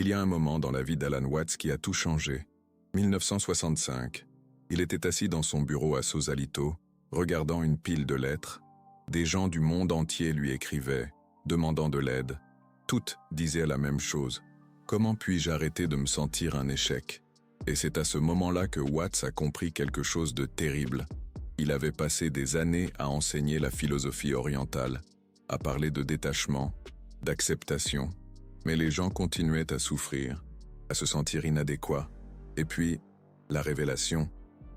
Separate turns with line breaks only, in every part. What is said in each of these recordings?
Il y a un moment dans la vie d'Alan Watts qui a tout changé. 1965. Il était assis dans son bureau à Sausalito, regardant une pile de lettres. Des gens du monde entier lui écrivaient, demandant de l'aide. Toutes disaient la même chose. Comment puis-je arrêter de me sentir un échec? Et c'est à ce moment-là que Watts a compris quelque chose de terrible. Il avait passé des années à enseigner la philosophie orientale, à parler de détachement, d'acceptation, mais les gens continuaient à souffrir, à se sentir inadéquats. Et puis, la révélation,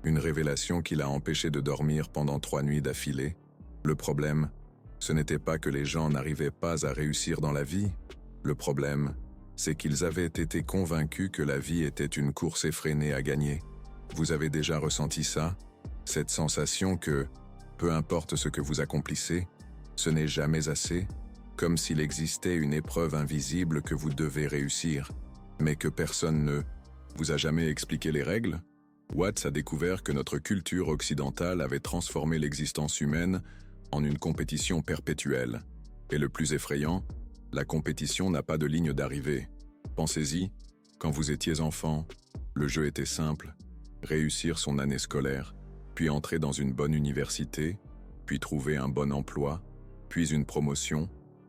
une révélation qui l'a empêché de dormir pendant 3 nuits d'affilée. Le problème, ce n'était pas que les gens n'arrivaient pas à réussir dans la vie. Le problème, c'est qu'ils avaient été convaincus que la vie était une course effrénée à gagner. Vous avez déjà ressenti ça? Cette sensation que, peu importe ce que vous accomplissez, ce n'est jamais assez, comme s'il existait une épreuve invisible que vous devez réussir, mais que personne ne vous a jamais expliqué les règles? Watts a découvert que notre culture occidentale avait transformé l'existence humaine en une compétition perpétuelle. Et le plus effrayant, la compétition n'a pas de ligne d'arrivée. Pensez-y, quand vous étiez enfant, le jeu était simple, réussir son année scolaire, puis entrer dans une bonne université, puis trouver un bon emploi, puis une promotion,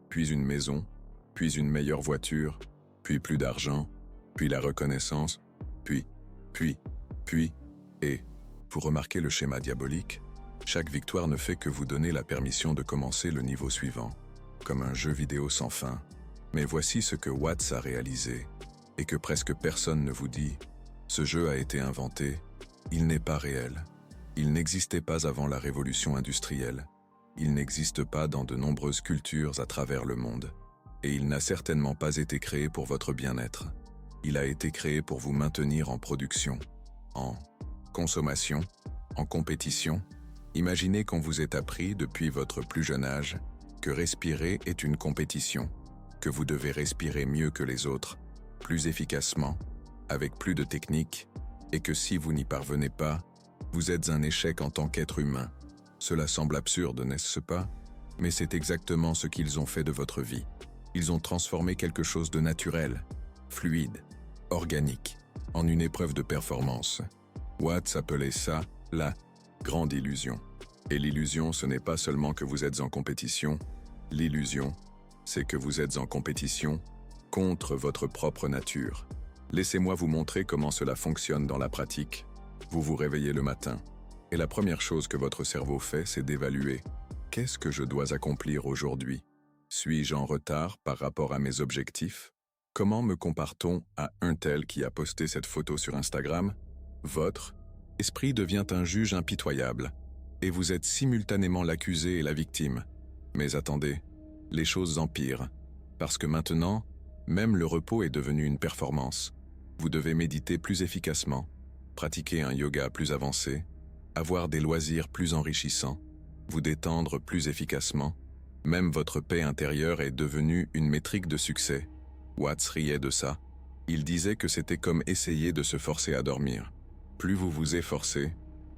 puis une maison, puis une meilleure voiture, puis plus d'argent, puis la reconnaissance, puis, et, vous remarquez le schéma diabolique? Chaque victoire ne fait que vous donner la permission de commencer le niveau suivant, comme un jeu vidéo sans fin. Mais voici ce que Watts a réalisé, et que presque personne ne vous dit. Ce jeu a été inventé, il n'est pas réel. Il n'existait pas avant la révolution industrielle. Il n'existe pas dans de nombreuses cultures à travers le monde. Et il n'a certainement pas été créé pour votre bien-être. Il a été créé pour vous maintenir en production, en consommation, en compétition. Imaginez qu'on vous ait appris depuis votre plus jeune âge que respirer est une compétition, que vous devez respirer mieux que les autres, plus efficacement, avec plus de technique, et que si vous n'y parvenez pas, vous êtes un échec en tant qu'être humain. Cela semble absurde, n'est-ce pas? Mais c'est exactement ce qu'ils ont fait de votre vie. Ils ont transformé quelque chose de naturel, fluide, organique, en une épreuve de performance. Watts appelait ça la grande illusion. Et l'illusion, ce n'est pas seulement que vous êtes en compétition. L'illusion, c'est que vous êtes en compétition contre votre propre nature. Laissez-moi vous montrer comment cela fonctionne dans la pratique. Vous vous réveillez le matin, et la première chose que votre cerveau fait, c'est d'évaluer. Qu'est-ce que je dois accomplir aujourd'hui? Suis-je en retard par rapport à mes objectifs? Comment me compare-t-on à un tel qui a posté cette photo sur Instagram? Votre esprit devient un juge impitoyable, et vous êtes simultanément l'accusé et la victime. Mais attendez, les choses empirent, parce que maintenant, même le repos est devenu une performance. Vous devez méditer plus efficacement, pratiquer un yoga plus avancé, avoir des loisirs plus enrichissants, vous détendre plus efficacement. Même votre paix intérieure est devenue une métrique de succès. Watts riait de ça. Il disait que c'était comme essayer de se forcer à dormir. Plus vous vous efforcez,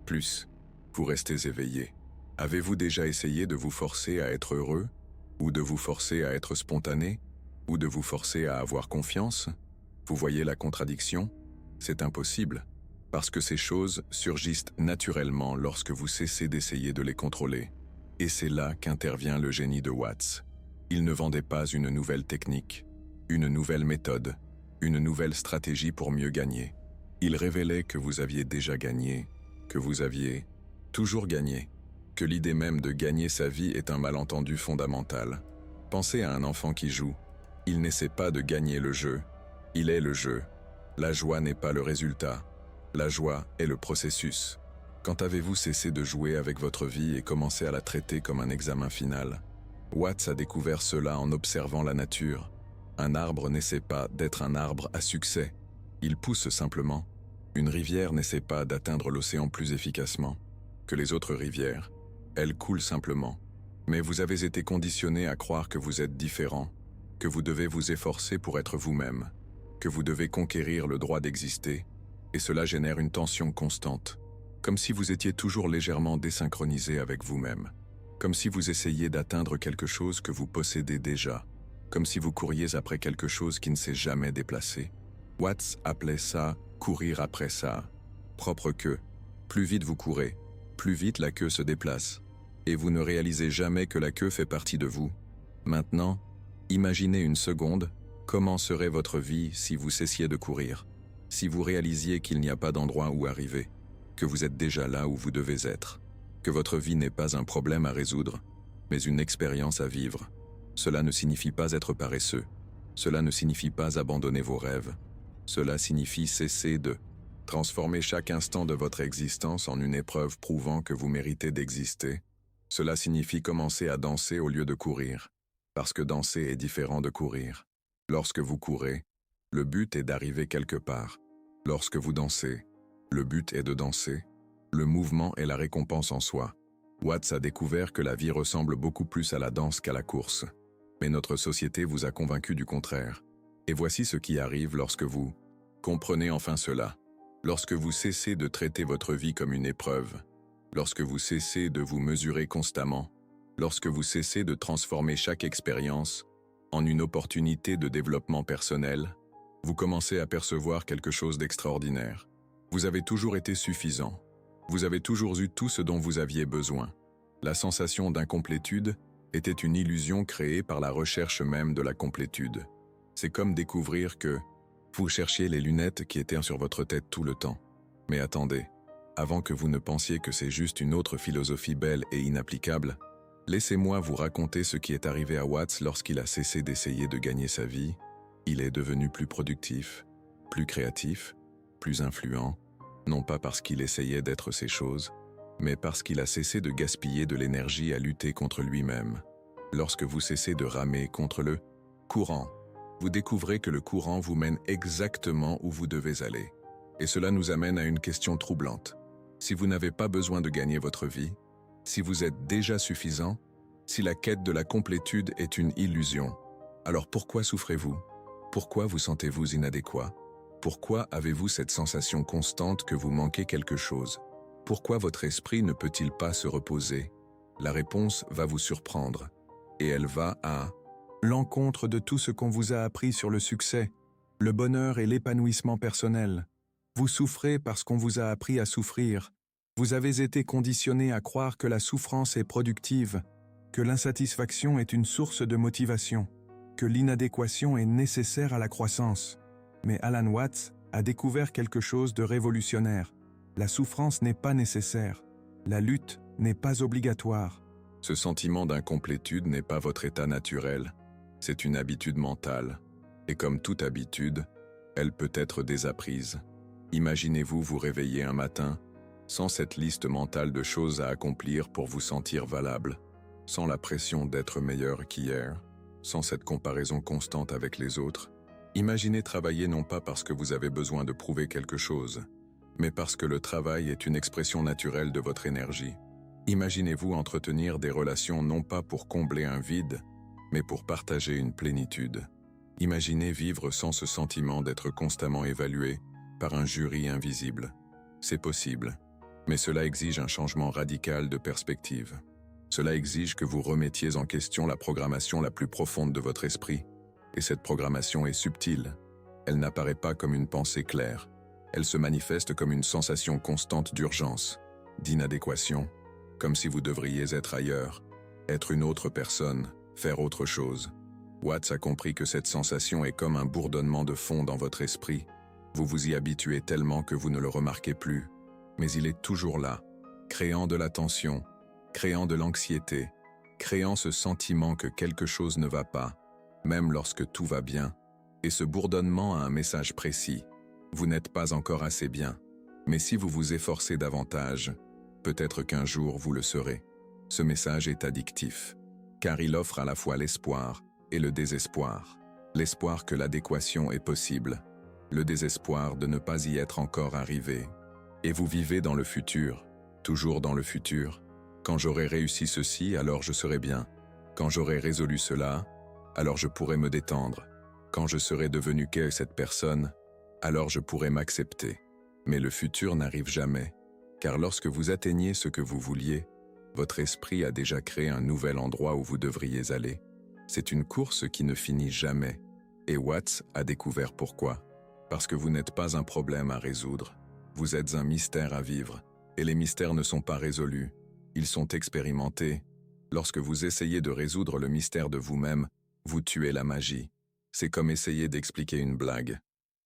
plus vous restez éveillé. Avez-vous déjà essayé de vous forcer à être heureux? Ou de vous forcer à être spontané? Ou de vous forcer à avoir confiance? Vous voyez la contradiction? C'est impossible, parce que ces choses surgissent naturellement lorsque vous cessez d'essayer de les contrôler. Et c'est là qu'intervient le génie de Watts. Il ne vendait pas une nouvelle technique, une nouvelle méthode, une nouvelle stratégie pour mieux gagner. Il révélait que vous aviez déjà gagné, que vous aviez toujours gagné, que l'idée même de gagner sa vie est un malentendu fondamental. Pensez à un enfant qui joue. Il n'essaie pas de gagner le jeu, il est le jeu. La joie n'est pas le résultat, la joie est le processus. Quand avez-vous cessé de jouer avec votre vie et commencé à la traiter comme un examen final? Watts a découvert cela en observant la nature. Un arbre n'essaie pas d'être un arbre à succès, il pousse simplement. Une rivière n'essaie pas d'atteindre l'océan plus efficacement que les autres rivières, elle coule simplement. Mais vous avez été conditionné à croire que vous êtes différent, que vous devez vous efforcer pour être vous-même, que vous devez conquérir le droit d'exister, et cela génère une tension constante, comme si vous étiez toujours légèrement désynchronisé avec vous-même, comme si vous essayiez d'atteindre quelque chose que vous possédez déjà, comme si vous couriez après quelque chose qui ne s'est jamais déplacé. Watts appelait ça « courir après ça ». Propre queue. Plus vite vous courez, plus vite la queue se déplace. Et vous ne réalisez jamais que la queue fait partie de vous. Maintenant, imaginez une seconde, comment serait votre vie si vous cessiez de courir, si vous réalisiez qu'il n'y a pas d'endroit où arriver, que vous êtes déjà là où vous devez être, que votre vie n'est pas un problème à résoudre, mais une expérience à vivre. Cela ne signifie pas être paresseux, cela ne signifie pas abandonner vos rêves, cela signifie cesser de transformer chaque instant de votre existence en une épreuve prouvant que vous méritez d'exister. Cela signifie commencer à danser au lieu de courir, parce que danser est différent de courir. Lorsque vous courez, le but est d'arriver quelque part. Lorsque vous dansez, le but est de danser. Le mouvement est la récompense en soi. Watts a découvert que la vie ressemble beaucoup plus à la danse qu'à la course. Mais notre société vous a convaincu du contraire. Et voici ce qui arrive lorsque vous comprenez enfin cela. Lorsque vous cessez de traiter votre vie comme une épreuve, lorsque vous cessez de vous mesurer constamment, lorsque vous cessez de transformer chaque expérience en une opportunité de développement personnel, vous commencez à percevoir quelque chose d'extraordinaire. Vous avez toujours été suffisant. Vous avez toujours eu tout ce dont vous aviez besoin. La sensation d'incomplétude était une illusion créée par la recherche même de la complétude. C'est comme découvrir que vous cherchiez les lunettes qui étaient sur votre tête tout le temps. Mais attendez, avant que vous ne pensiez que c'est juste une autre philosophie belle et inapplicable, laissez-moi vous raconter ce qui est arrivé à Watts lorsqu'il a cessé d'essayer de gagner sa vie. Il est devenu plus productif, plus créatif, plus influent, non pas parce qu'il essayait d'être ces choses, mais parce qu'il a cessé de gaspiller de l'énergie à lutter contre lui-même. Lorsque vous cessez de ramer contre le courant, vous découvrez que le courant vous mène exactement où vous devez aller. Et cela nous amène à une question troublante. Si vous n'avez pas besoin de gagner votre vie, si vous êtes déjà suffisant, si la quête de la complétude est une illusion, alors pourquoi souffrez-vous? Pourquoi vous sentez-vous inadéquat? Pourquoi avez-vous cette sensation constante que vous manquez quelque chose? Pourquoi votre esprit ne peut-il pas se reposer? La réponse va vous surprendre, et elle va à l'encontre de tout ce qu'on vous a appris sur le succès, le bonheur et l'épanouissement personnel. Vous souffrez parce qu'on vous a appris à souffrir. Vous avez été conditionné à croire que la souffrance est productive, que l'insatisfaction est une source de motivation, que l'inadéquation est nécessaire à la croissance. Mais Alan Watts a découvert quelque chose de révolutionnaire. La souffrance n'est pas nécessaire. La lutte n'est pas obligatoire. Ce sentiment d'incomplétude n'est pas votre état naturel. C'est une habitude mentale. Et comme toute habitude, elle peut être désapprise. Imaginez-vous vous réveiller un matin sans cette liste mentale de choses à accomplir pour vous sentir valable, sans la pression d'être meilleur qu'hier, sans cette comparaison constante avec les autres. Imaginez travailler non pas parce que vous avez besoin de prouver quelque chose, mais parce que le travail est une expression naturelle de votre énergie. Imaginez-vous entretenir des relations non pas pour combler un vide, mais pour partager une plénitude. Imaginez vivre sans ce sentiment d'être constamment évalué par un jury invisible. C'est possible, mais cela exige un changement radical de perspective. Cela exige que vous remettiez en question la programmation la plus profonde de votre esprit. Et cette programmation est subtile. Elle n'apparaît pas comme une pensée claire. Elle se manifeste comme une sensation constante d'urgence, d'inadéquation, comme si vous devriez être ailleurs, être une autre personne, faire autre chose. Watts a compris que cette sensation est comme un bourdonnement de fond dans votre esprit. Vous vous y habituez tellement que vous ne le remarquez plus. Mais il est toujours là, créant de la tension, créant de l'anxiété, créant ce sentiment que quelque chose ne va pas, même lorsque tout va bien. Et ce bourdonnement a un message précis. Vous n'êtes pas encore assez bien. Mais si vous vous efforcez davantage, peut-être qu'un jour vous le serez. Ce message est addictif, car il offre à la fois l'espoir et le désespoir. L'espoir que l'adéquation est possible, le désespoir de ne pas y être encore arrivé. Et vous vivez dans le futur, toujours dans le futur. Quand j'aurai réussi ceci, alors je serai bien. Quand j'aurai résolu cela, alors je pourrai me détendre. Quand je serai devenu cette personne, alors je pourrai m'accepter. Mais le futur n'arrive jamais, car lorsque vous atteignez ce que vous vouliez, votre esprit a déjà créé un nouvel endroit où vous devriez aller. C'est une course qui ne finit jamais. Et Watts a découvert pourquoi. Parce que vous n'êtes pas un problème à résoudre. Vous êtes un mystère à vivre. Et les mystères ne sont pas résolus. Ils sont expérimentés. Lorsque vous essayez de résoudre le mystère de vous-même, vous tuez la magie. C'est comme essayer d'expliquer une blague.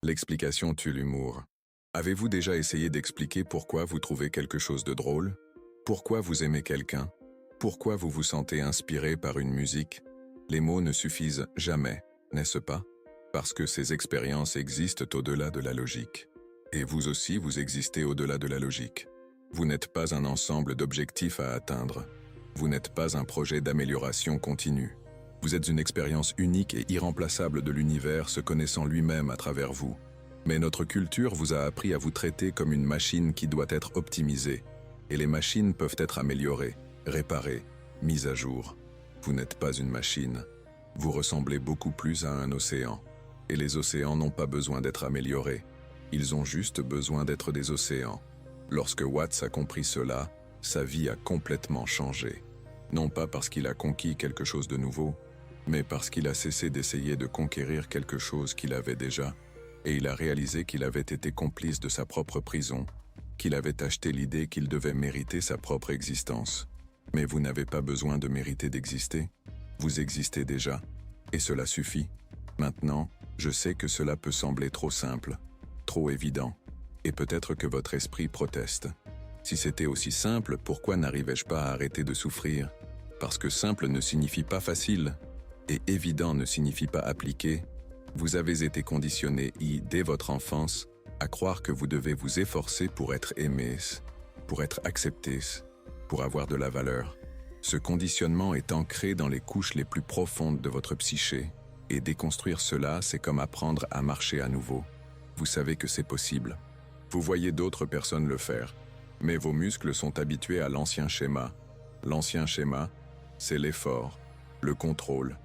L'explication tue l'humour. Avez-vous déjà essayé d'expliquer pourquoi vous trouvez quelque chose de drôle? Pourquoi vous aimez quelqu'un? Pourquoi vous vous sentez inspiré par une musique? Les mots ne suffisent jamais, n'est-ce pas? Parce que ces expériences existent au-delà de la logique. Et vous aussi, vous existez au-delà de la logique. Vous n'êtes pas un ensemble d'objectifs à atteindre. Vous n'êtes pas un projet d'amélioration continue. Vous êtes une expérience unique et irremplaçable de l'univers se connaissant lui-même à travers vous. Mais notre culture vous a appris à vous traiter comme une machine qui doit être optimisée. Et les machines peuvent être améliorées, réparées, mises à jour. Vous n'êtes pas une machine. Vous ressemblez beaucoup plus à un océan. Et les océans n'ont pas besoin d'être améliorés. Ils ont juste besoin d'être des océans. Lorsque Watts a compris cela, sa vie a complètement changé. Non pas parce qu'il a conquis quelque chose de nouveau, mais parce qu'il a cessé d'essayer de conquérir quelque chose qu'il avait déjà, et il a réalisé qu'il avait été complice de sa propre prison, qu'il avait acheté l'idée qu'il devait mériter sa propre existence. Mais vous n'avez pas besoin de mériter d'exister. Vous existez déjà, et cela suffit. Maintenant, je sais que cela peut sembler trop simple, trop évident, et peut-être que votre esprit proteste. Si c'était aussi simple, pourquoi n'arrivais-je pas à arrêter de souffrir? Parce que simple ne signifie pas facile, et évident ne signifie pas appliqué. Vous avez été conditionné, dès votre enfance, à croire que vous devez vous efforcer pour être aimé, pour être accepté, pour avoir de la valeur. Ce conditionnement est ancré dans les couches les plus profondes de votre psyché, et déconstruire cela, c'est comme apprendre à marcher à nouveau. Vous savez que c'est possible. Vous voyez d'autres personnes le faire, mais vos muscles sont habitués à l'ancien schéma. L'ancien schéma, c'est l'effort, le contrôle,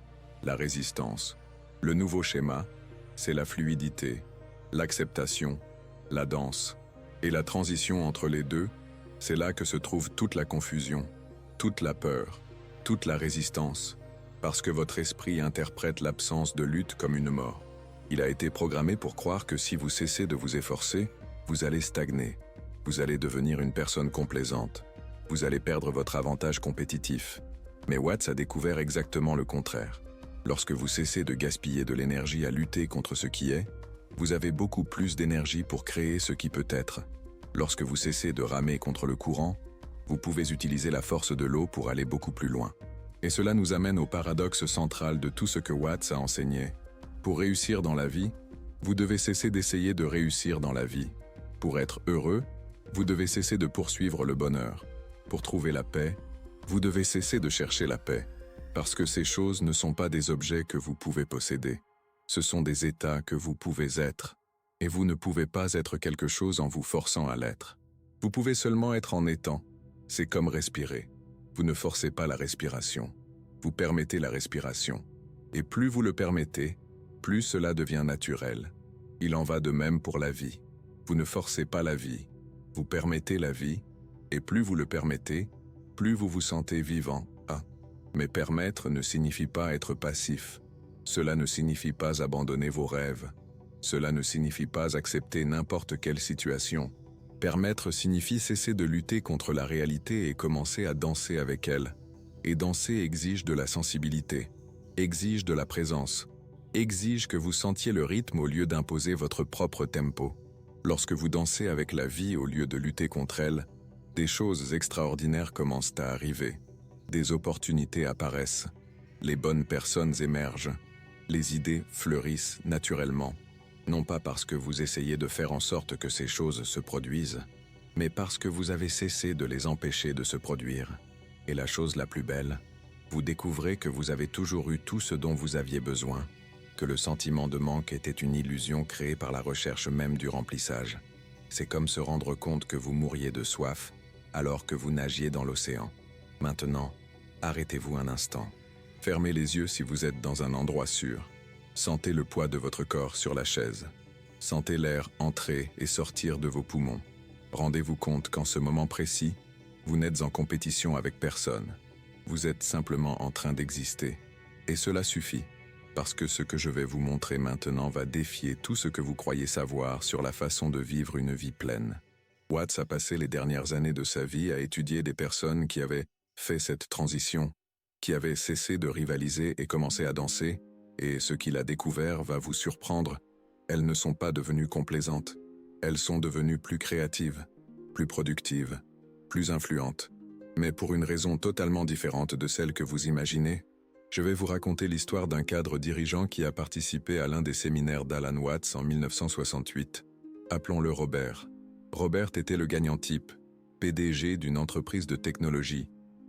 la résistance. Le nouveau schéma, c'est la fluidité, l'acceptation, la danse. Et la transition entre les deux, c'est là que se trouve toute la confusion, toute la peur, toute la résistance, parce que votre esprit interprète l'absence de lutte comme une mort. Il a été programmé pour croire que si vous cessez de vous efforcer, vous allez stagner, vous allez devenir une personne complaisante, vous allez perdre votre avantage compétitif. Mais Watts a découvert exactement le contraire. Lorsque vous cessez de gaspiller de l'énergie à lutter contre ce qui est, vous avez beaucoup plus d'énergie pour créer ce qui peut être. Lorsque vous cessez de ramer contre le courant, vous pouvez utiliser la force de l'eau pour aller beaucoup plus loin. Et cela nous amène au paradoxe central de tout ce que Watts a enseigné. Pour réussir dans la vie, vous devez cesser d'essayer de réussir dans la vie. Pour être heureux, vous devez cesser de poursuivre le bonheur. Pour trouver la paix, vous devez cesser de chercher la paix. Parce que ces choses ne sont pas des objets que vous pouvez posséder. Ce sont des états que vous pouvez être. Et vous ne pouvez pas être quelque chose en vous forçant à l'être. Vous pouvez seulement être en étant. C'est comme respirer. Vous ne forcez pas la respiration. Vous permettez la respiration. Et plus vous le permettez, plus cela devient naturel. Il en va de même pour la vie. Vous ne forcez pas la vie. Vous permettez la vie. Et plus vous le permettez, plus vous vous sentez vivant. Mais permettre ne signifie pas être passif. Cela ne signifie pas abandonner vos rêves. Cela ne signifie pas accepter n'importe quelle situation. Permettre signifie cesser de lutter contre la réalité et commencer à danser avec elle. Et danser exige de la sensibilité, exige de la présence, exige que vous sentiez le rythme au lieu d'imposer votre propre tempo. Lorsque vous dansez avec la vie au lieu de lutter contre elle, des choses extraordinaires commencent à arriver. Des opportunités apparaissent, les bonnes personnes émergent, les idées fleurissent naturellement, non pas parce que vous essayez de faire en sorte que ces choses se produisent, mais parce que vous avez cessé de les empêcher de se produire. Et la chose la plus belle, vous découvrez que vous avez toujours eu tout ce dont vous aviez besoin, que le sentiment de manque était une illusion créée par la recherche même du remplissage. C'est comme se rendre compte que vous mouriez de soif alors que vous nagiez dans l'océan. Maintenant, arrêtez-vous un instant. Fermez les yeux si vous êtes dans un endroit sûr. Sentez le poids de votre corps sur la chaise. Sentez l'air entrer et sortir de vos poumons. Rendez-vous compte qu'en ce moment précis, vous n'êtes en compétition avec personne. Vous êtes simplement en train d'exister. Et cela suffit, parce que ce que je vais vous montrer maintenant va défier tout ce que vous croyez savoir sur la façon de vivre une vie pleine. Watts a passé les dernières années de sa vie à étudier des personnes qui avaient fait cette transition, qui avaient cessé de rivaliser et commencé à danser, et ce qu'il a découvert va vous surprendre. Elles ne sont pas devenues complaisantes, elles sont devenues plus créatives, plus productives, plus influentes, mais pour une raison totalement différente de celle que vous imaginez. Je vais vous raconter l'histoire d'un cadre dirigeant qui a participé à l'un des séminaires d'Alan Watts en 1968. Appelons-le Robert. Robert était le gagnant type, PDG d'une entreprise de technologie,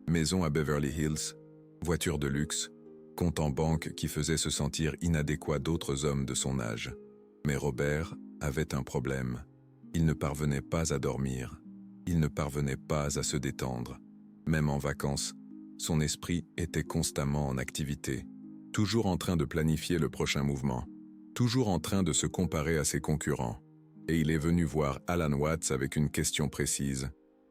maison à Beverly Hills, voiture de luxe, compte en banque qui faisait se sentir inadéquat d'autres hommes de son âge. Mais Robert avait un problème. Il ne parvenait pas à dormir. Il ne parvenait pas à se détendre. Même en vacances, son esprit était constamment en activité, toujours en train de planifier le prochain mouvement, toujours en train de se comparer à ses concurrents. Et il est venu voir Alan Watts avec une question précise.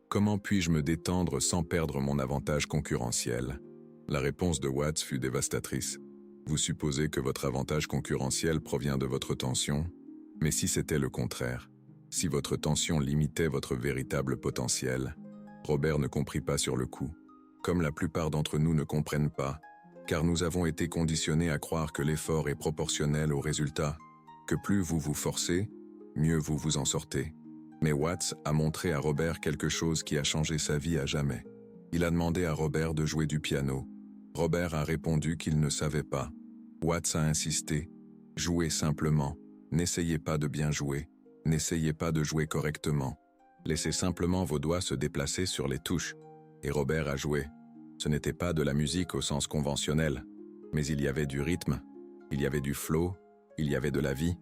Comment puis-je me détendre sans perdre mon avantage concurrentiel? La réponse de Watts fut dévastatrice. Vous supposez que votre avantage concurrentiel provient de votre tension? Mais si c'était le contraire, si votre tension limitait votre véritable potentiel? Robert ne comprit pas sur le coup. Comme la plupart d'entre nous ne comprennent pas, car nous avons été conditionnés à croire que l'effort est proportionnel au résultat, que plus vous vous forcez, mieux vous vous en sortez. Mais Watts a montré à Robert quelque chose qui a changé sa vie à jamais. Il a demandé à Robert de jouer du piano. Robert a répondu qu'il ne savait pas. Watts a insisté. Jouez simplement. N'essayez pas de bien jouer. N'essayez pas de jouer correctement. Laissez simplement vos doigts se déplacer sur les touches. Et Robert a joué. Ce n'était pas de la musique au sens conventionnel, mais il y avait du rythme, il y avait du flow, il y avait de la vie.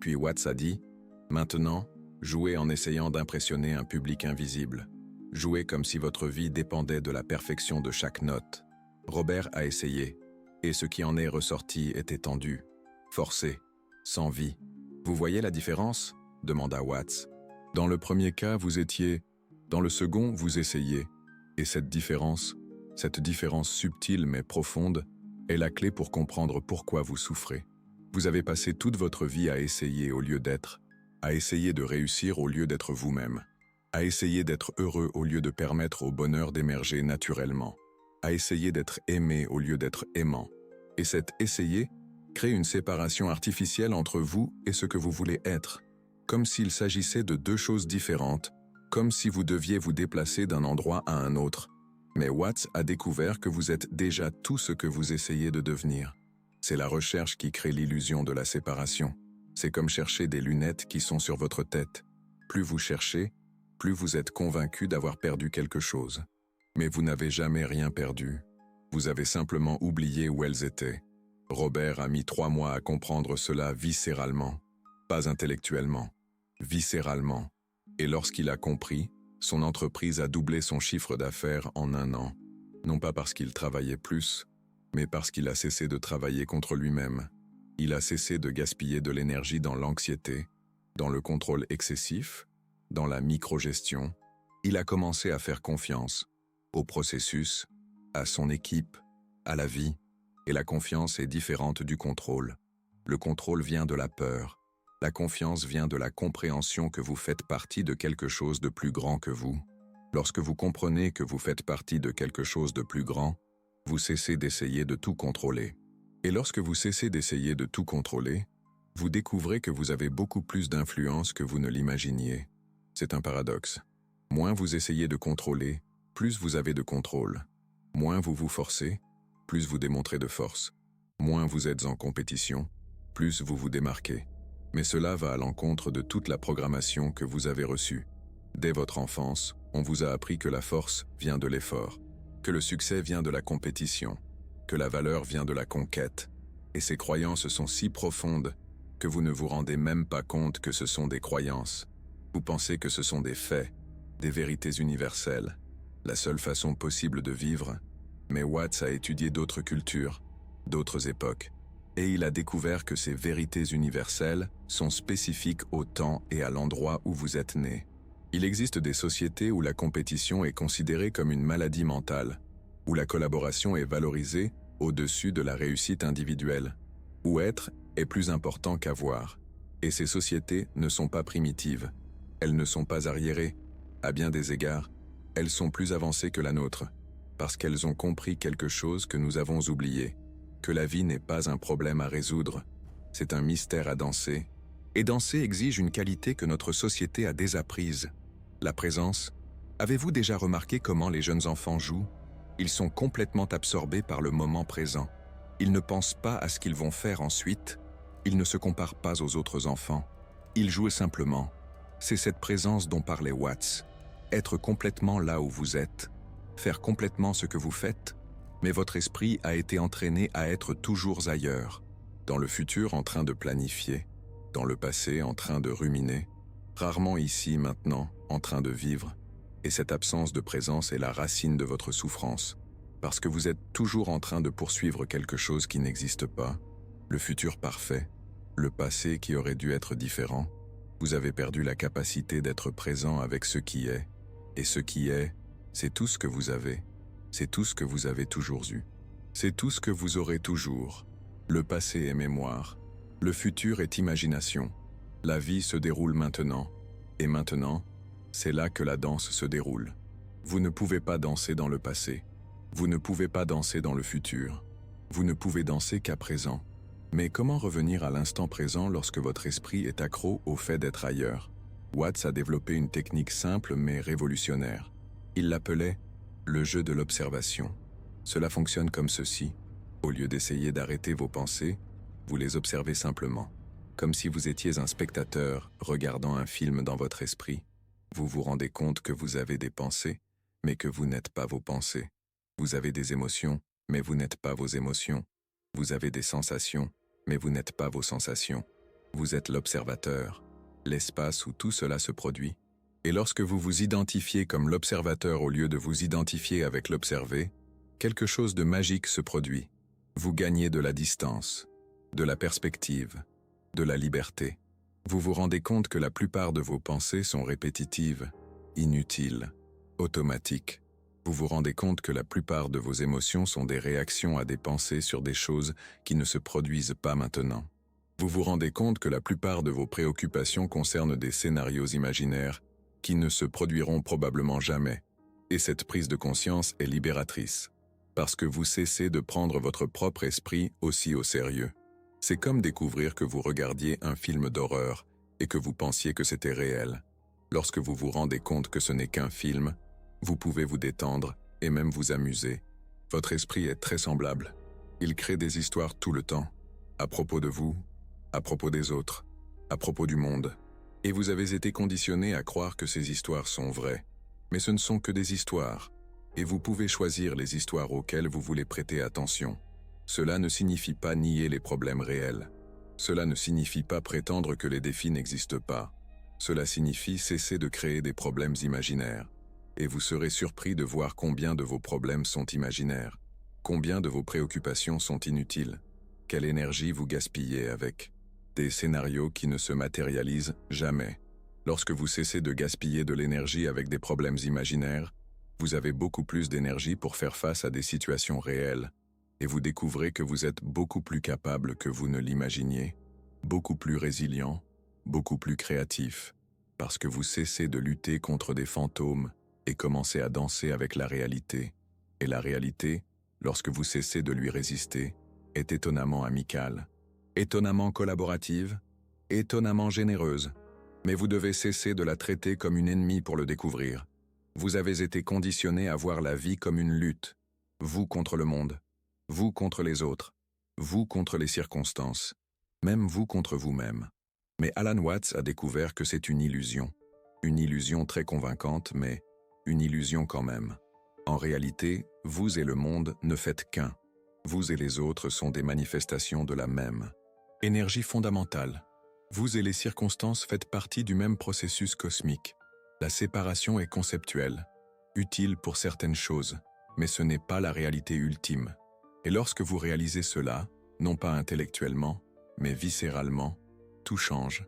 Puis Watts a dit, « Maintenant, jouez en essayant d'impressionner un public invisible. Jouez comme si votre vie dépendait de la perfection de chaque note. » Robert a essayé, et ce qui en est ressorti était tendu, forcé, sans vie. « Vous voyez la différence ?» demanda Watts. « Dans le premier cas, vous étiez, dans le second, vous essayez. Et cette différence subtile mais profonde, est la clé pour comprendre pourquoi vous souffrez. Vous avez passé toute votre vie à essayer au lieu d'être, à essayer de réussir au lieu d'être vous-même, à essayer d'être heureux au lieu de permettre au bonheur d'émerger naturellement, à essayer d'être aimé au lieu d'être aimant. Et cet essayer crée une séparation artificielle entre vous et ce que vous voulez être, comme s'il s'agissait de deux choses différentes, comme si vous deviez vous déplacer d'un endroit à un autre. Mais Watts a découvert que vous êtes déjà tout ce que vous essayez de devenir. C'est la recherche qui crée l'illusion de la séparation. C'est comme chercher des lunettes qui sont sur votre tête. Plus vous cherchez, plus vous êtes convaincu d'avoir perdu quelque chose. Mais vous n'avez jamais rien perdu. Vous avez simplement oublié où elles étaient. Robert a mis 3 mois à comprendre cela viscéralement, pas intellectuellement, viscéralement. Et lorsqu'il a compris, son entreprise a doublé son chiffre d'affaires en 1 an. Non pas parce qu'il travaillait plus, mais parce qu'il a cessé de travailler contre lui-même. Il a cessé de gaspiller de l'énergie dans l'anxiété, dans le contrôle excessif, dans la microgestion. Il a commencé à faire confiance au processus, à son équipe, à la vie. Et la confiance est différente du contrôle. Le contrôle vient de la peur. La confiance vient de la compréhension que vous faites partie de quelque chose de plus grand que vous. Lorsque vous comprenez que vous faites partie de quelque chose de plus grand, vous cessez d'essayer de tout contrôler. Et lorsque vous cessez d'essayer de tout contrôler, vous découvrez que vous avez beaucoup plus d'influence que vous ne l'imaginiez. C'est un paradoxe. Moins vous essayez de contrôler, plus vous avez de contrôle. Moins vous vous forcez, plus vous démontrez de force. Moins vous êtes en compétition, plus vous vous démarquez. Mais cela va à l'encontre de toute la programmation que vous avez reçue. Dès votre enfance, on vous a appris que la force vient de l'effort, que le succès vient de la compétition, que la valeur vient de la conquête. Et ces croyances sont si profondes que vous ne vous rendez même pas compte que ce sont des croyances. Vous pensez que ce sont des faits, des vérités universelles, la seule façon possible de vivre. Mais Watts a étudié d'autres cultures, d'autres époques. Et il a découvert que ces vérités universelles sont spécifiques au temps et à l'endroit où vous êtes né. Il existe des sociétés où la compétition est considérée comme une maladie mentale, où la collaboration est valorisée au-dessus de la réussite individuelle, où être est plus important qu'avoir. Et ces sociétés ne sont pas primitives, elles ne sont pas arriérées, à bien des égards, elles sont plus avancées que la nôtre, parce qu'elles ont compris quelque chose que nous avons oublié, que la vie n'est pas un problème à résoudre, c'est un mystère à danser, et danser exige une qualité que notre société a désapprise, la présence. Avez-vous déjà remarqué comment les jeunes enfants jouent? Ils sont complètement absorbés par le moment présent. Ils ne pensent pas à ce qu'ils vont faire ensuite. Ils ne se comparent pas aux autres enfants. Ils jouent simplement. C'est cette présence dont parlait Watts. Être complètement là où vous êtes. Faire complètement ce que vous faites. Mais votre esprit a été entraîné à être toujours ailleurs. Dans le futur en train de planifier. Dans le passé en train de ruminer. Rarement ici, maintenant, en train de vivre. Et cette absence de présence est la racine de votre souffrance, parce que vous êtes toujours en train de poursuivre quelque chose qui n'existe pas, le futur parfait, le passé qui aurait dû être différent. Vous avez perdu la capacité d'être présent avec ce qui est, et ce qui est, c'est tout ce que vous avez, c'est tout ce que vous avez toujours eu, c'est tout ce que vous aurez toujours. Le passé est mémoire, le futur est imagination, la vie se déroule maintenant, et maintenant, c'est là que la danse se déroule. Vous ne pouvez pas danser dans le passé. Vous ne pouvez pas danser dans le futur. Vous ne pouvez danser qu'à présent. Mais comment revenir à l'instant présent lorsque votre esprit est accro au fait d'être ailleurs? Watts a développé une technique simple mais révolutionnaire. Il l'appelait le jeu de l'observation. Cela fonctionne comme ceci. Au lieu d'essayer d'arrêter vos pensées, vous les observez simplement. Comme si vous étiez un spectateur regardant un film dans votre esprit. Vous vous rendez compte que vous avez des pensées, mais que vous n'êtes pas vos pensées. Vous avez des émotions, mais vous n'êtes pas vos émotions. Vous avez des sensations, mais vous n'êtes pas vos sensations. Vous êtes l'observateur, l'espace où tout cela se produit. Et lorsque vous vous identifiez comme l'observateur au lieu de vous identifier avec l'observé, quelque chose de magique se produit. Vous gagnez de la distance, de la perspective, de la liberté. Vous vous rendez compte que la plupart de vos pensées sont répétitives, inutiles, automatiques. Vous vous rendez compte que la plupart de vos émotions sont des réactions à des pensées sur des choses qui ne se produisent pas maintenant. Vous vous rendez compte que la plupart de vos préoccupations concernent des scénarios imaginaires qui ne se produiront probablement jamais. Et cette prise de conscience est libératrice, parce que vous cessez de prendre votre propre esprit aussi au sérieux. C'est comme découvrir que vous regardiez un film d'horreur et que vous pensiez que c'était réel. Lorsque vous vous rendez compte que ce n'est qu'un film, vous pouvez vous détendre et même vous amuser. Votre esprit est très semblable. Il crée des histoires tout le temps, à propos de vous, à propos des autres, à propos du monde. Et vous avez été conditionné à croire que ces histoires sont vraies. Mais ce ne sont que des histoires, et vous pouvez choisir les histoires auxquelles vous voulez prêter attention. Cela ne signifie pas nier les problèmes réels. Cela ne signifie pas prétendre que les défis n'existent pas. Cela signifie cesser de créer des problèmes imaginaires. Et vous serez surpris de voir combien de vos problèmes sont imaginaires. Combien de vos préoccupations sont inutiles. Quelle énergie vous gaspillez avec des scénarios qui ne se matérialisent jamais. Lorsque vous cessez de gaspiller de l'énergie avec des problèmes imaginaires, vous avez beaucoup plus d'énergie pour faire face à des situations réelles. Et vous découvrez que vous êtes beaucoup plus capable que vous ne l'imaginiez, beaucoup plus résilient, beaucoup plus créatif, parce que vous cessez de lutter contre des fantômes et commencez à danser avec la réalité. Et la réalité, lorsque vous cessez de lui résister, est étonnamment amicale, étonnamment collaborative, étonnamment généreuse. Mais vous devez cesser de la traiter comme une ennemie pour le découvrir. Vous avez été conditionné à voir la vie comme une lutte, vous contre le monde. Vous contre les autres, vous contre les circonstances, même vous contre vous-même. Mais Alan Watts a découvert que c'est une illusion très convaincante, mais une illusion quand même. En réalité, vous et le monde ne faites qu'un. Vous et les autres sont des manifestations de la même énergie fondamentale. Vous et les circonstances faites partie du même processus cosmique. La séparation est conceptuelle, utile pour certaines choses, mais ce n'est pas la réalité ultime. Et lorsque vous réalisez cela, non pas intellectuellement, mais viscéralement, tout change.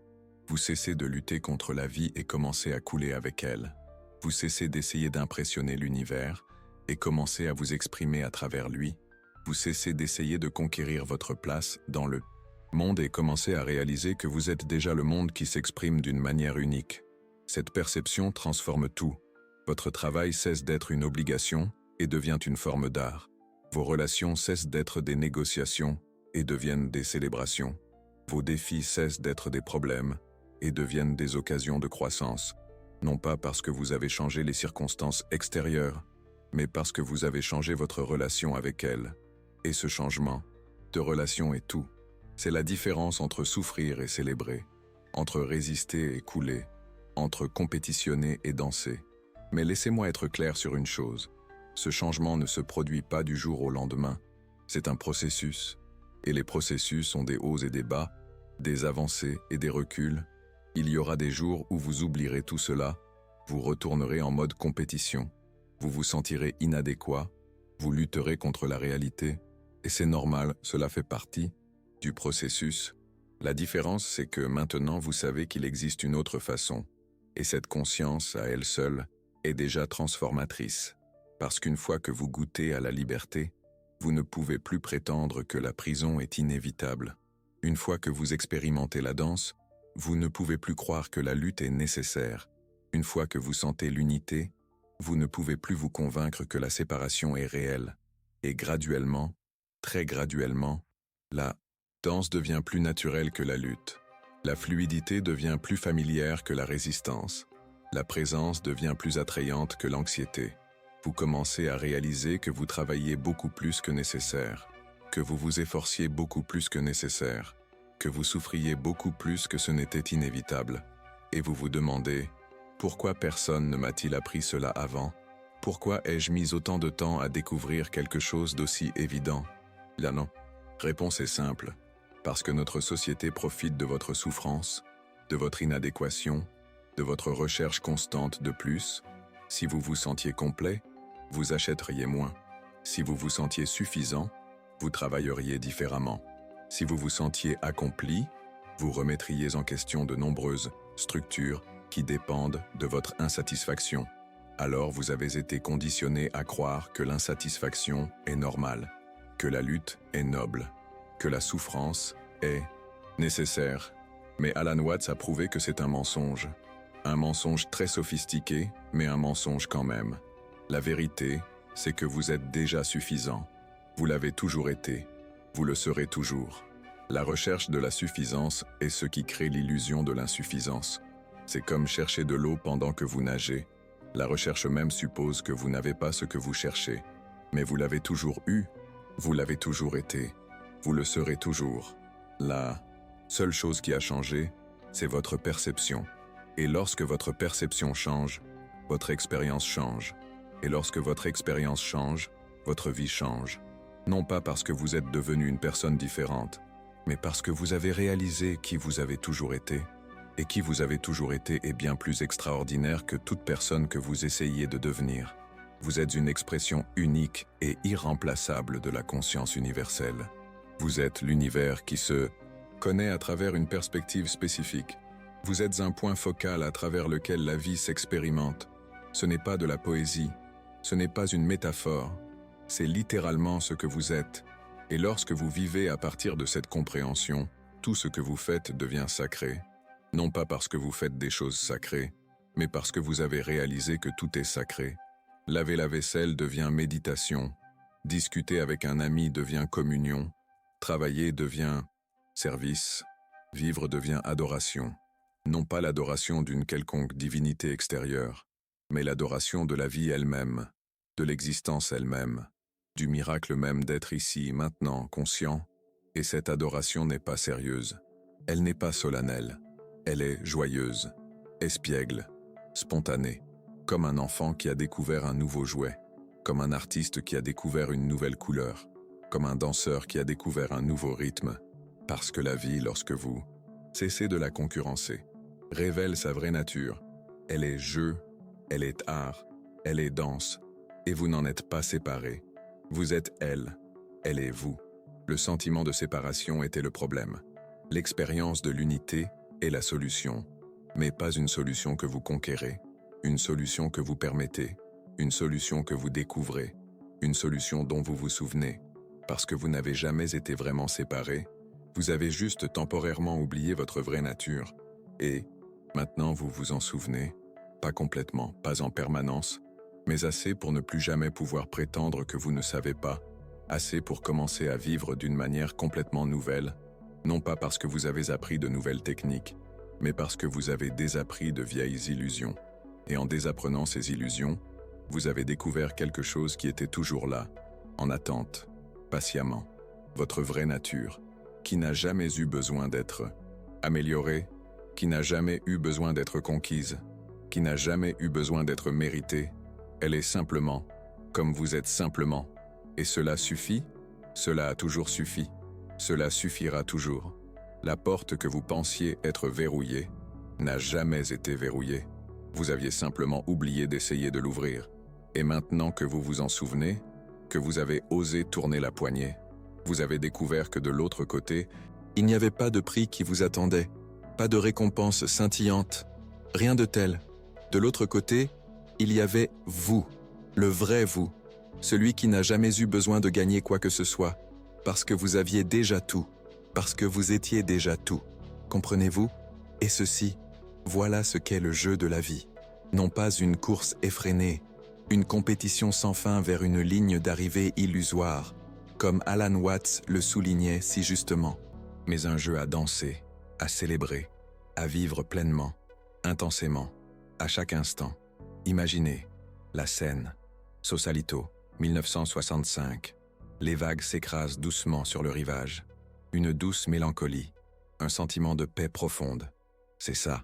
Vous cessez de lutter contre la vie et commencez à couler avec elle. Vous cessez d'essayer d'impressionner l'univers et commencez à vous exprimer à travers lui. Vous cessez d'essayer de conquérir votre place dans le monde et commencez à réaliser que vous êtes déjà le monde qui s'exprime d'une manière unique. Cette perception transforme tout. Votre travail cesse d'être une obligation et devient une forme d'art. Vos relations cessent d'être des négociations et deviennent des célébrations. Vos défis cessent d'être des problèmes et deviennent des occasions de croissance. Non pas parce que vous avez changé les circonstances extérieures, mais parce que vous avez changé votre relation avec elles. Et ce changement de relation est tout. C'est la différence entre souffrir et célébrer, entre résister et couler, entre compétitionner et danser. Mais laissez-moi être clair sur une chose. Ce changement ne se produit pas du jour au lendemain. C'est un processus. Et les processus ont des hauts et des bas, des avancées et des reculs. Il y aura des jours où vous oublierez tout cela, vous retournerez en mode compétition. Vous vous sentirez inadéquat, vous lutterez contre la réalité. Et c'est normal, cela fait partie du processus. La différence, c'est que maintenant vous savez qu'il existe une autre façon. Et cette conscience, à elle seule, est déjà transformatrice. Parce qu'une fois que vous goûtez à la liberté, vous ne pouvez plus prétendre que la prison est inévitable. Une fois que vous expérimentez la danse, vous ne pouvez plus croire que la lutte est nécessaire. Une fois que vous sentez l'unité, vous ne pouvez plus vous convaincre que la séparation est réelle. Et graduellement, très graduellement, la danse devient plus naturelle que la lutte. La fluidité devient plus familière que la résistance. La présence devient plus attrayante que l'anxiété. Vous commencez à réaliser que vous travaillez beaucoup plus que nécessaire, que vous vous efforciez beaucoup plus que nécessaire, que vous souffriez beaucoup plus que ce n'était inévitable. Et vous vous demandez, pourquoi personne ne m'a-t-il appris cela avant? Pourquoi ai-je mis autant de temps à découvrir quelque chose d'aussi évident? Là non. Réponse est simple. Parce que notre société profite de votre souffrance, de votre inadéquation, de votre recherche constante de plus. Si vous vous sentiez complet, vous achèteriez moins. Si vous vous sentiez suffisant, vous travailleriez différemment. Si vous vous sentiez accompli, vous remettriez en question de nombreuses structures qui dépendent de votre insatisfaction. Alors vous avez été conditionné à croire que l'insatisfaction est normale, que la lutte est noble, que la souffrance est nécessaire. Mais Alan Watts a prouvé que c'est un mensonge. Un mensonge très sophistiqué, mais un mensonge quand même. La vérité, c'est que vous êtes déjà suffisant. Vous l'avez toujours été. Vous le serez toujours. La recherche de la suffisance est ce qui crée l'illusion de l'insuffisance. C'est comme chercher de l'eau pendant que vous nagez. La recherche même suppose que vous n'avez pas ce que vous cherchez. Mais vous l'avez toujours eu. Vous l'avez toujours été. Vous le serez toujours. La seule chose qui a changé, c'est votre perception. Et lorsque votre perception change, votre expérience change. Et lorsque votre expérience change, votre vie change. Non pas parce que vous êtes devenu une personne différente, mais parce que vous avez réalisé qui vous avez toujours été. Et qui vous avez toujours été est bien plus extraordinaire que toute personne que vous essayiez de devenir. Vous êtes une expression unique et irremplaçable de la conscience universelle. Vous êtes l'univers qui se connaît à travers une perspective spécifique. Vous êtes un point focal à travers lequel la vie s'expérimente. Ce n'est pas de la poésie, ce n'est pas une métaphore, c'est littéralement ce que vous êtes. Et lorsque vous vivez à partir de cette compréhension, tout ce que vous faites devient sacré. Non pas parce que vous faites des choses sacrées, mais parce que vous avez réalisé que tout est sacré. Laver la vaisselle devient méditation, discuter avec un ami devient communion, travailler devient service, vivre devient adoration. Non pas l'adoration d'une quelconque divinité extérieure, mais l'adoration de la vie elle-même, de l'existence elle-même, du miracle même d'être ici, maintenant, conscient. Et cette adoration n'est pas sérieuse, elle n'est pas solennelle, elle est joyeuse, espiègle, spontanée, comme un enfant qui a découvert un nouveau jouet, comme un artiste qui a découvert une nouvelle couleur, comme un danseur qui a découvert un nouveau rythme, parce que la vie, lorsque vous cessez de la concurrencer, révèle sa vraie nature. Elle est jeu, elle est art, elle est danse, et vous n'en êtes pas séparés. Vous êtes elle est vous. Le sentiment de séparation était le problème. L'expérience de l'unité est la solution, mais pas une solution que vous conquérez, une solution que vous permettez, une solution que vous découvrez, une solution dont vous vous souvenez. Parce que vous n'avez jamais été vraiment séparés, vous avez juste temporairement oublié votre vraie nature. Et, maintenant vous vous en souvenez, pas complètement, pas en permanence, mais assez pour ne plus jamais pouvoir prétendre que vous ne savez pas, assez pour commencer à vivre d'une manière complètement nouvelle, non pas parce que vous avez appris de nouvelles techniques, mais parce que vous avez désappris de vieilles illusions. Et en désapprenant ces illusions, vous avez découvert quelque chose qui était toujours là, en attente, patiemment, votre vraie nature, qui n'a jamais eu besoin d'être améliorée, qui n'a jamais eu besoin d'être conquise, qui n'a jamais eu besoin d'être méritée. Elle est simplement, comme vous êtes simplement. Et cela suffit, cela a toujours suffi, cela suffira toujours. La porte que vous pensiez être verrouillée n'a jamais été verrouillée. Vous aviez simplement oublié d'essayer de l'ouvrir. Et maintenant que vous vous en souvenez, que vous avez osé tourner la poignée, vous avez découvert que de l'autre côté, il n'y avait pas de prix qui vous attendait, pas de récompense scintillante, rien de tel. De l'autre côté, il y avait vous, le vrai vous, celui qui n'a jamais eu besoin de gagner quoi que ce soit, parce que vous aviez déjà tout, parce que vous étiez déjà tout. Comprenez-vous? Et ceci, voilà ce qu'est le jeu de la vie. Non pas une course effrénée, une compétition sans fin vers une ligne d'arrivée illusoire, comme Alan Watts le soulignait si justement, mais un jeu à danser, à célébrer, à vivre pleinement, intensément, à chaque instant. Imaginez la scène. Sausalito, 1965. Les vagues s'écrasent doucement sur le rivage. Une douce mélancolie, un sentiment de paix profonde. C'est ça,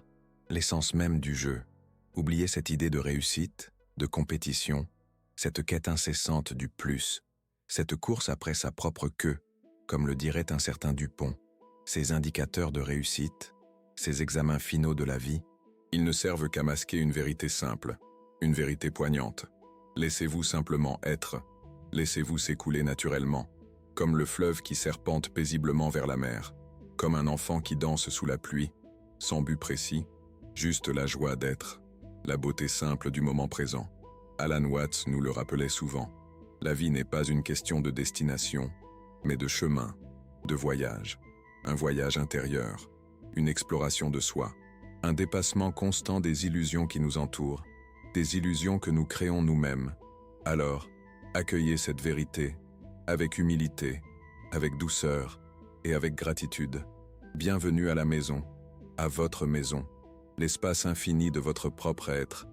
l'essence même du jeu. Oubliez cette idée de réussite, de compétition, cette quête incessante du plus, cette course après sa propre queue, comme le dirait un certain Dupont. Ces indicateurs de réussite, ces examens finaux de la vie, ils ne servent qu'à masquer une vérité simple, une vérité poignante. Laissez-vous simplement être, laissez-vous s'écouler naturellement, comme le fleuve qui serpente paisiblement vers la mer, comme un enfant qui danse sous la pluie, sans but précis, juste la joie d'être, la beauté simple du moment présent. Alan Watts nous le rappelait souvent. La vie n'est pas une question de destination, mais de chemin, de voyage. Un voyage intérieur, une exploration de soi, un dépassement constant des illusions qui nous entourent, des illusions que nous créons nous-mêmes. Alors, accueillez cette vérité, avec humilité, avec douceur et avec gratitude. Bienvenue à la maison, à votre maison, l'espace infini de votre propre être,